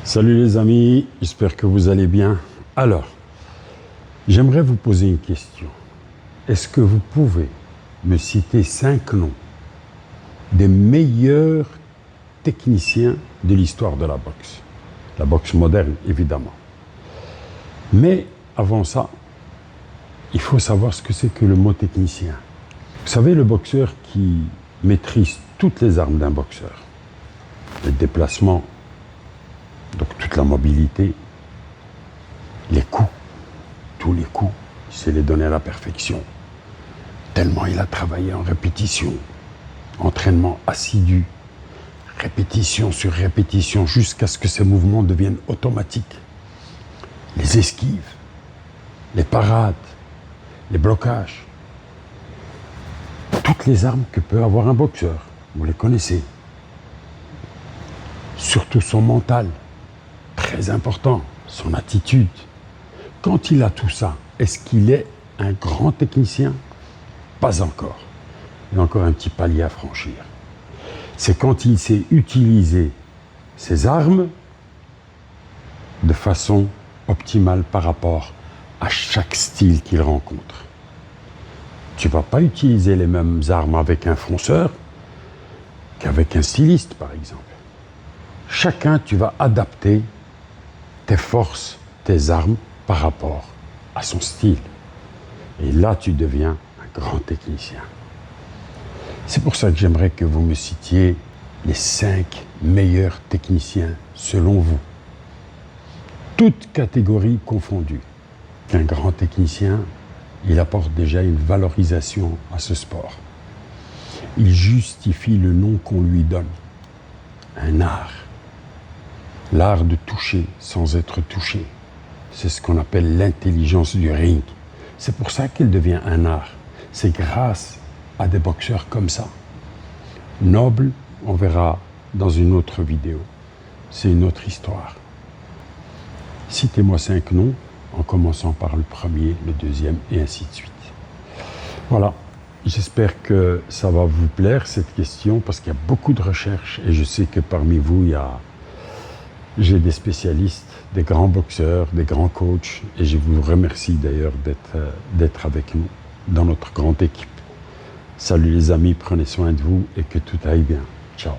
Salut les amis, j'espère que vous allez bien. Alors, j'aimerais vous poser une question. Est-ce que vous pouvez me citer 5 noms des meilleurs techniciens de l'histoire de la boxe? La boxe moderne, évidemment. Mais avant ça, il faut savoir ce que c'est que le mot technicien. Vous savez, le boxeur qui maîtrise toutes les armes d'un boxeur, le déplacement, donc toute la mobilité, les coups, tous les coups, il sait les donner à la perfection. Tellement il a travaillé en répétition, entraînement assidu, répétition sur répétition, jusqu'à ce que ces mouvements deviennent automatiques. Les esquives, les parades, les blocages, toutes les armes que peut avoir un boxeur, vous les connaissez. Surtout son mental, très important, son attitude. Quand il a tout ça, est-ce qu'il est un grand technicien? Pas encore. Il a encore un petit palier à franchir. C'est quand il sait utiliser ses armes de façon optimale par rapport à chaque style qu'il rencontre. Tu ne vas pas utiliser les mêmes armes avec un fonceur qu'avec un styliste, par exemple. Chacun, tu vas adapter tes forces, tes armes par rapport à son style. Et là, tu deviens un grand technicien. C'est pour ça que j'aimerais que vous me citiez les 5 meilleurs techniciens selon vous. Toutes catégories confondues. Qu'un grand technicien, il apporte déjà une valorisation à ce sport. Il justifie le nom qu'on lui donne. Un art. L'art de toucher sans être touché. C'est ce qu'on appelle l'intelligence du ring. C'est pour ça qu'il devient un art. C'est grâce à des boxeurs comme ça. Noble, on verra dans une autre vidéo. C'est une autre histoire. Citez-moi 5 noms, en commençant par le premier, le deuxième, et ainsi de suite. Voilà. J'espère que ça va vous plaire, cette question, parce qu'il y a beaucoup de recherches, et je sais que parmi vous, j'ai des spécialistes, des grands boxeurs, des grands coachs, et je vous remercie d'ailleurs d'être avec nous dans notre grande équipe. Salut les amis, prenez soin de vous et que tout aille bien. Ciao.